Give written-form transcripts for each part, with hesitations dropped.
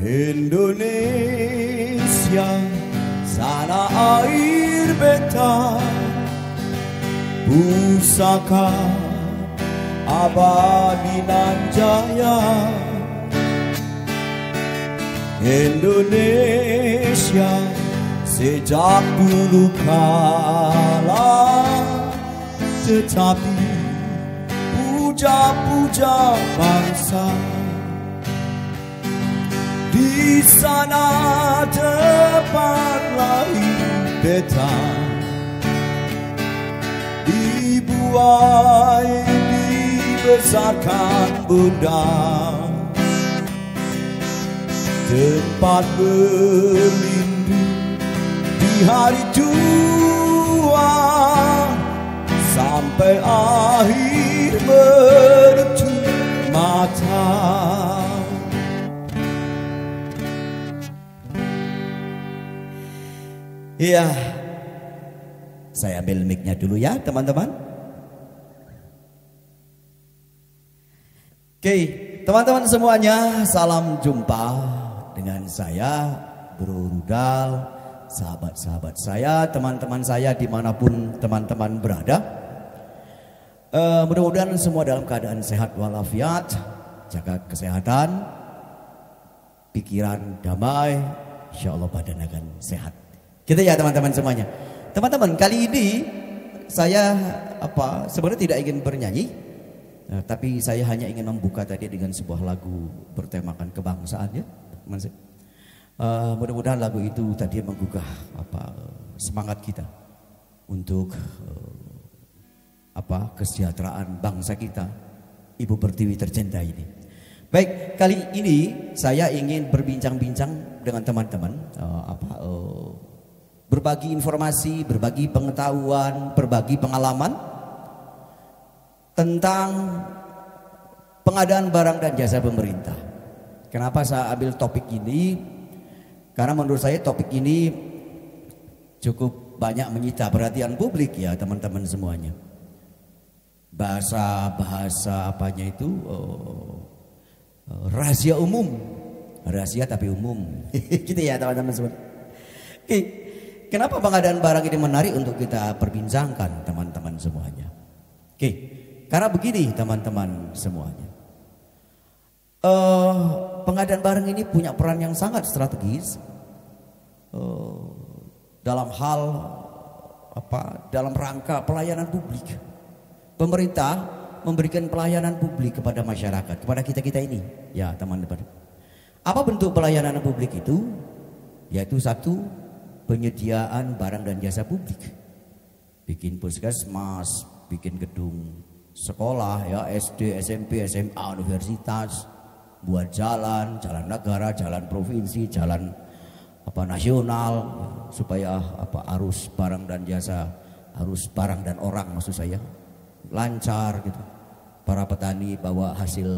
Indonesia, tanah air beta, pusaka abadi nan jaya. Indonesia sejak dulu kala, tetapi puja-puja bangsa. Di sana tempat lahir beta, dibuai dibesarkan bunda, tempat berlindung di hari tua, sampai akhir menutup mata. Iya, saya ambil mic-nya dulu ya teman-teman. Oke, teman-teman semuanya, salam jumpa dengan saya Bro Rudal, sahabat-sahabat saya, teman-teman saya dimanapun teman-teman berada. Mudah-mudahan semua dalam keadaan sehat walafiat, jaga kesehatan, pikiran damai, insya Allah badan akan sehat. Gitu ya teman-teman semuanya. Teman-teman, kali ini saya sebenarnya tidak ingin bernyanyi, tapi saya hanya ingin membuka tadi dengan sebuah lagu bertemakan kebangsaan ya. Mudah-mudahan lagu itu tadi menggugah semangat kita untuk kesejahteraan bangsa kita, Ibu Pertiwi tercinta ini. Baik, kali ini saya ingin berbincang-bincang dengan teman-teman, berbagi informasi, berbagi pengetahuan, berbagi pengalaman tentang pengadaan barang dan jasa pemerintah. Kenapa saya ambil topik ini? Karena menurut saya topik ini cukup banyak menyita perhatian publik ya teman-teman semuanya. Bahasa apanya itu rahasia umum, rahasia tapi umum. Gitu ya teman-teman semua. Oke, kenapa pengadaan barang ini menarik untuk kita perbincangkan teman-teman semuanya? Oke, karena begini teman-teman semuanya. Pengadaan barang ini punya peran yang sangat strategis dalam hal dalam rangka pelayanan publik. Pemerintah memberikan pelayanan publik kepada masyarakat, kepada kita-kita ini ya teman-teman. Apa bentuk pelayanan publik itu? Yaitu satu, penyediaan barang dan jasa publik. Bikin puskesmas, bikin gedung sekolah ya, SD, SMP, SMA, universitas, buat jalan negara, jalan provinsi, jalan nasional, supaya arus barang dan jasa, arus barang dan orang maksud saya lancar gitu. Para petani bawa hasil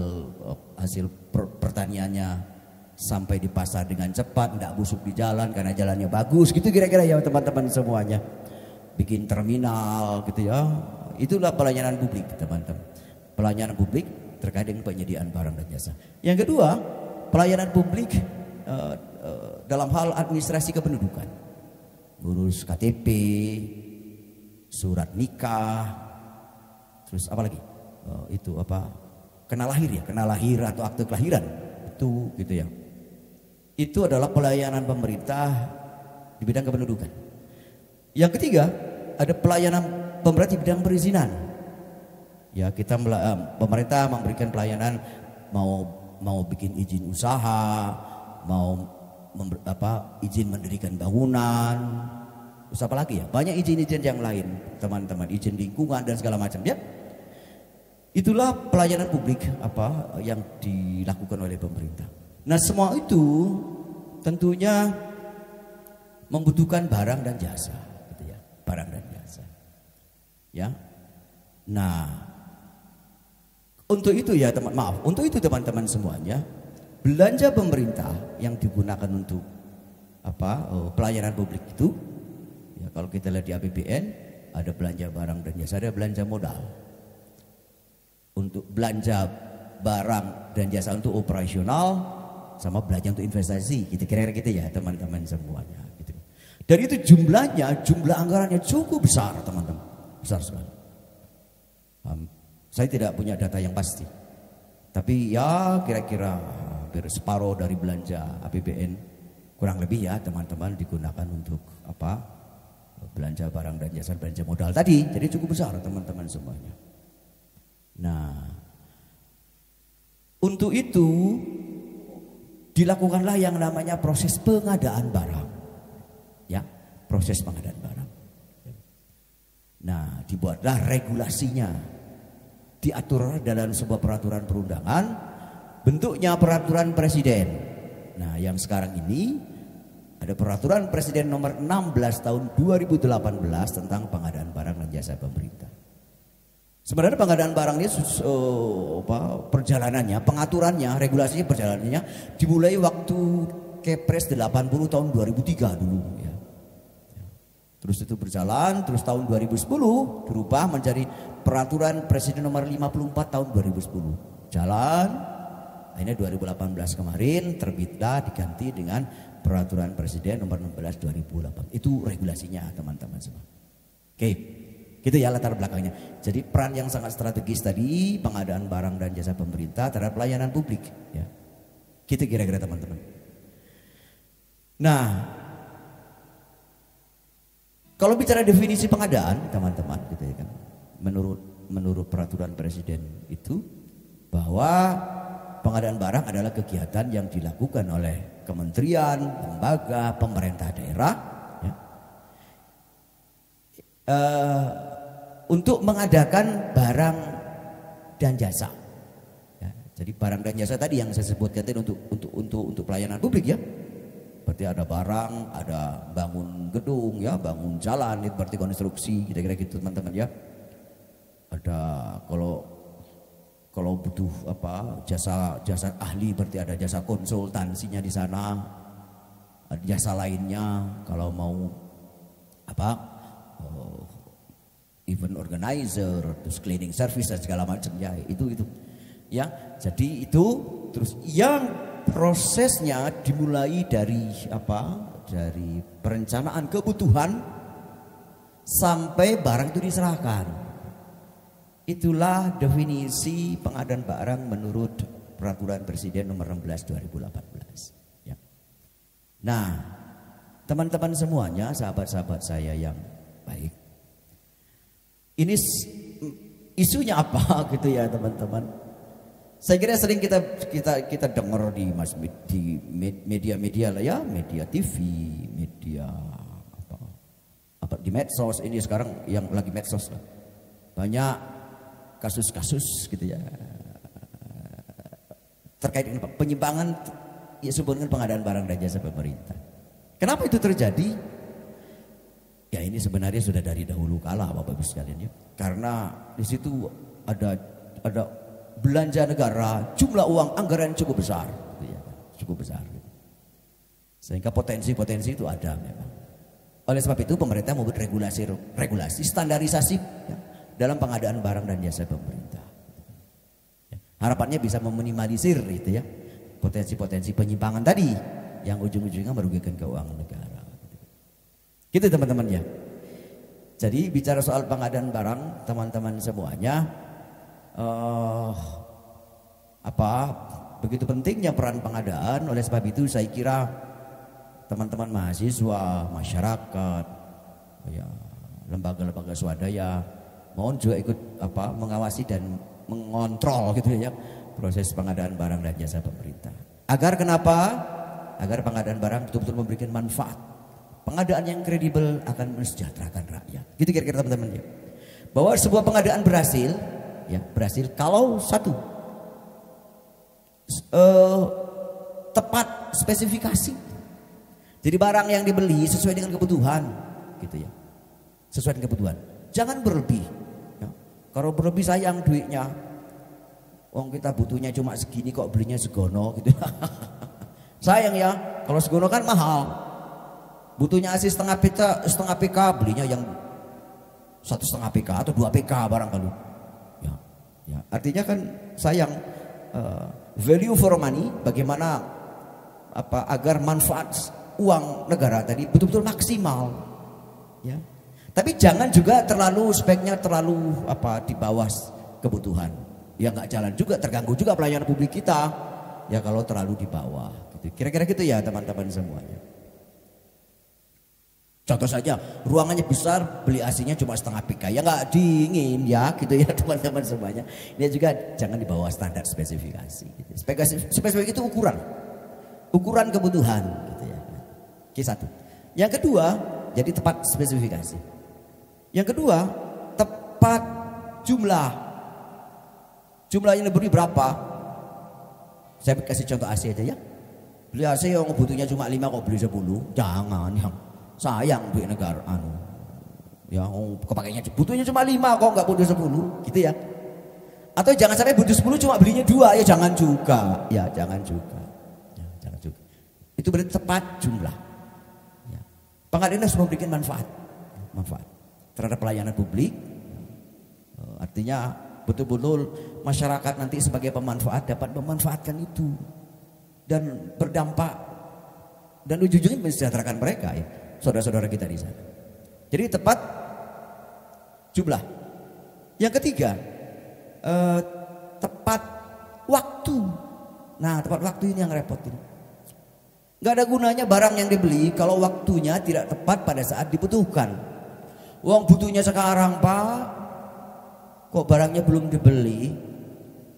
pertaniannya sampai di pasar dengan cepat, tidak busuk di jalan karena jalannya bagus gitu kira-kira ya teman-teman semuanya. Bikin terminal gitu ya. Itulah pelayanan publik teman-teman. Pelayanan publik terkait dengan penyediaan barang dan jasa. Yang kedua, pelayanan publik dalam hal administrasi kependudukan. Ngurus KTP, surat nikah, terus apa lagi? Kena lahir atau akte kelahiran. Itu gitu ya. Itu adalah pelayanan pemerintah di bidang kependudukan. Yang ketiga, ada pelayanan pemerintah di bidang perizinan. Ya, pemerintah memberikan pelayanan mau bikin izin usaha, mau izin mendirikan bangunan, terus apa lagi ya? Banyak izin-izin yang lain, teman-teman, izin lingkungan dan segala macam ya. Itulah pelayanan publik yang dilakukan oleh pemerintah. Nah, semua itu tentunya membutuhkan barang dan jasa, gitu ya. Barang dan jasa. Ya. Nah, untuk itu ya teman-teman semuanya, belanja pemerintah yang digunakan untuk pelayanan publik itu ya, kalau kita lihat di APBN ada belanja barang dan jasa, ada belanja modal. Untuk belanja barang dan jasa untuk operasional sama belanja untuk investasi, gitu kira-kira gitu ya teman-teman semuanya. Gitu. Dan itu jumlah anggarannya cukup besar teman-teman, besar sekali. Saya tidak punya data yang pasti, tapi ya kira-kira hampir separuh dari belanja APBN kurang lebih ya teman-teman digunakan untuk apa? Belanja barang dan jasa, belanja modal tadi. Jadi cukup besar teman-teman semuanya. Nah, untuk itu dilakukanlah yang namanya proses pengadaan barang. Ya, proses pengadaan barang. Nah, dibuatlah regulasinya. Diatur dalam sebuah peraturan perundangan, bentuknya peraturan presiden. Nah, yang sekarang ini ada peraturan presiden nomor 16 tahun 2018 tentang pengadaan barang dan jasa pemerintah. Sebenarnya pengadaan barang ini perjalanannya, pengaturannya, regulasinya perjalanannya dimulai waktu Kepres 80 tahun 2003 dulu ya. Terus itu berjalan, terus tahun 2010 berubah menjadi peraturan presiden nomor 54 tahun 2010. Jalan, akhirnya 2018 kemarin terbitlah diganti dengan peraturan presiden nomor 16 2008. Itu regulasinya teman-teman semua. Oke. Gitu ya latar belakangnya. Jadi peran yang sangat strategis tadi pengadaan barang dan jasa pemerintah terhadap pelayanan publik. Ya. Gitu kira-kira teman-teman. Nah, kalau bicara definisi pengadaan teman-teman, gitu ya kan. Menurut peraturan presiden itu bahwa pengadaan barang adalah kegiatan yang dilakukan oleh kementerian, lembaga, pemerintah daerah. Ya. Untuk mengadakan barang dan jasa. Ya, jadi barang dan jasa tadi yang saya sebutkan tadi untuk pelayanan publik ya. Berarti ada barang, ada bangun gedung ya, bangun jalan, itu berarti konstruksi, kira-kira gitu teman-teman ya. Ada kalau butuh apa jasa ahli berarti ada jasa konsultansinya di sana. Ada jasa lainnya kalau mau apa event organizer, terus cleaning service dan segala macam ya itu ya. Jadi itu terus yang prosesnya dimulai dari apa? Dari perencanaan kebutuhan sampai barang itu diserahkan. Itulah definisi pengadaan barang menurut peraturan presiden nomor 16 2018 ya. Nah, teman-teman semuanya, sahabat-sahabat saya yang baik, ini isunya apa gitu ya teman-teman. Saya kira sering kita dengar di media-media lah ya, media TV, media apa di medsos ini sekarang yang lagi medsos lah. Banyak kasus-kasus gitu ya terkait dengan penyimpangan ya hubungan pengadaan barang dan jasa pemerintah. Kenapa itu terjadi? Ya ini sebenarnya sudah dari dahulu kala Bapak Ibu sekalian ya. Karena di situ ada belanja negara, jumlah uang anggaran cukup besar gitu ya. Cukup besar gitu. Sehingga potensi-potensi itu ada memang. Oleh sebab itu pemerintah membuat regulasi standarisasi ya, dalam pengadaan barang dan jasa pemerintah. Ya, harapannya bisa meminimalisir itu ya potensi-potensi penyimpangan tadi yang ujung-ujungnya merugikan keuangan negara. Gitu teman-teman ya. Jadi bicara soal pengadaan barang teman-teman semuanya begitu pentingnya peran pengadaan. Oleh sebab itu saya kira teman-teman mahasiswa, masyarakat, ya, lembaga-lembaga swadaya mohon juga ikut mengawasi dan mengontrol gitu ya proses pengadaan barang dan jasa pemerintah. Agar kenapa? Agar pengadaan barang betul-betul memberikan manfaat. Pengadaan yang kredibel akan mensejahterakan rakyat. Gitu kira-kira teman-teman ya. Bahwa sebuah pengadaan berhasil kalau satu tepat spesifikasi. Jadi barang yang dibeli sesuai dengan kebutuhan, gitu ya. Sesuai dengan kebutuhan. Jangan berlebih. Ya. Kalau berlebih sayang duitnya. Wong kita butuhnya cuma segini kok belinya segono gitu. Sayang ya. Kalau segono kan mahal. Butuhnya ASI setengah PK belinya yang 1,5 PK atau 2 PK barangkali. Ya, artinya kan sayang value for money. Bagaimana agar manfaat uang negara tadi betul-betul maksimal, ya. Tapi jangan juga terlalu speknya terlalu di bawah kebutuhan. Ya nggak jalan juga, terganggu juga pelayanan publik kita. Ya kalau terlalu di bawah. Gitu. Kira-kira gitu ya teman-teman semuanya. Contoh saja, ruangannya besar, beli AC-nya cuma setengah PK, ya nggak dingin ya, gitu ya teman-teman semuanya. Ini juga jangan di bawah standar spesifikasi. Gitu. Spesifikasi itu ukuran kebutuhan, gitu ya. Oke, satu. Yang kedua, jadi tepat spesifikasi. Yang kedua, tepat jumlah. Jumlahnya diberi berapa? Saya kasih contoh AC aja ya. Beli AC yang butuhnya cuma 5 kok beli 10, jangan yang sayang duit negara ya kepakainya butuhnya cuma 5 kok nggak butuh 10 gitu ya. Atau jangan sampai butuh 10 cuma belinya 2, ya jangan juga ya, jangan juga itu berarti tepat jumlah ya. Pengadilan harus memberikan manfaat terhadap pelayanan publik, artinya betul-betul masyarakat nanti sebagai pemanfaat dapat memanfaatkan itu dan berdampak dan ujung-ujungnya mensejahterakan mereka ya, saudara-saudara kita di sana. Jadi tepat jumlah. Yang ketiga, tepat waktu. Nah, tepat waktu ini yang repot ini. Gak ada gunanya barang yang dibeli kalau waktunya tidak tepat pada saat dibutuhkan. Uang butuhnya sekarang Pak, kok barangnya belum dibeli,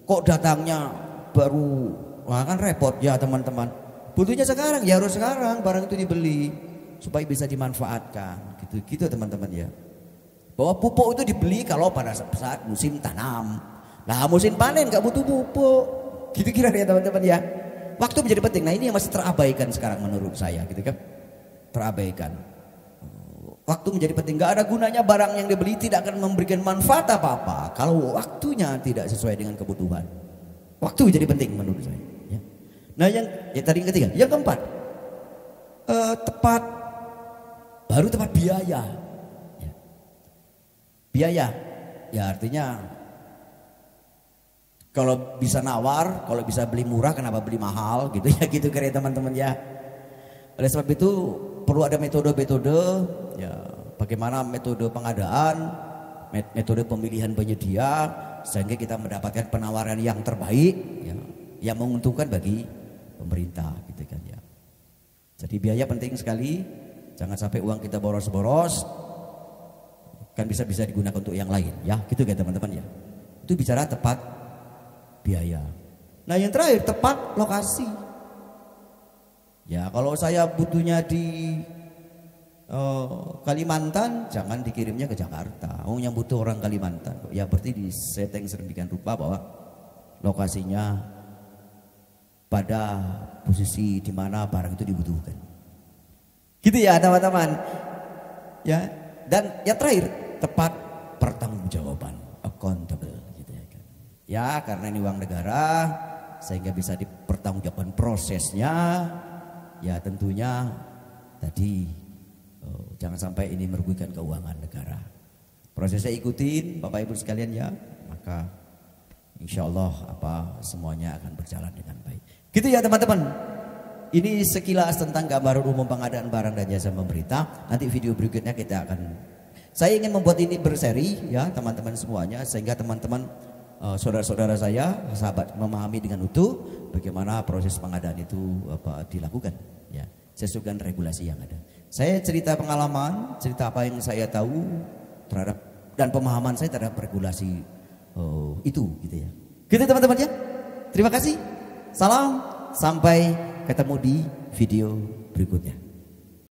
kok datangnya baru, wah kan repot ya teman-teman. Butuhnya sekarang, ya harus sekarang barang itu dibeli supaya bisa dimanfaatkan, gitu teman-teman ya. Bahwa pupuk itu dibeli kalau pada saat musim tanam. Nah musim panen nggak butuh pupuk, gitu kira ya teman-teman ya. Waktu menjadi penting. Nah ini yang masih terabaikan sekarang menurut saya, gitu kan? Terabaikan. Waktu menjadi penting. Nggak ada gunanya barang yang dibeli tidak akan memberikan manfaat apa-apa kalau waktunya tidak sesuai dengan kebutuhan. Waktu menjadi penting menurut saya. Ya. Nah yang tadi yang ketiga, yang keempat, baru tepat biaya. Ya. Biaya, ya artinya kalau bisa nawar, kalau bisa beli murah, kenapa beli mahal, gitu ya, gitu kira teman-teman ya. Oleh sebab itu perlu ada metode-metode, ya, bagaimana metode pengadaan, metode pemilihan penyedia, sehingga kita mendapatkan penawaran yang terbaik, ya, yang menguntungkan bagi pemerintah, gitu kan ya. Jadi biaya penting sekali, jangan sampai uang kita boros-boros, kan bisa digunakan untuk yang lain, ya, gitu kan teman-teman ya. Itu bicara tepat biaya. Nah yang terakhir tepat lokasi. Ya kalau saya butuhnya di Kalimantan, jangan dikirimnya ke Jakarta. Oh yang butuh orang Kalimantan, ya berarti disetting sedemikian rupa bahwa lokasinya pada posisi di mana barang itu dibutuhkan. Gitu ya teman-teman. Ya dan yang terakhir tepat pertanggungjawaban, accountable. Ya karena ini uang negara sehingga bisa dipertanggungjawabkan prosesnya. Ya tentunya tadi jangan sampai ini merugikan keuangan negara. Prosesnya ikutin Bapak Ibu sekalian ya, maka insya Allah semuanya akan berjalan dengan baik. Gitu ya teman-teman. Ini sekilas tentang gambaran umum pengadaan barang dan jasa pemerintah. Nanti video berikutnya saya ingin membuat ini berseri ya teman-teman semuanya, sehingga teman-teman saudara-saudara saya, sahabat memahami dengan utuh bagaimana proses pengadaan itu dilakukan ya, sesuai dengan regulasi yang ada. Saya cerita pengalaman, cerita apa yang saya tahu terhadap dan pemahaman saya terhadap regulasi itu gitu ya. Gitu teman-teman ya. Terima kasih. Salam, sampai ketemu di video berikutnya.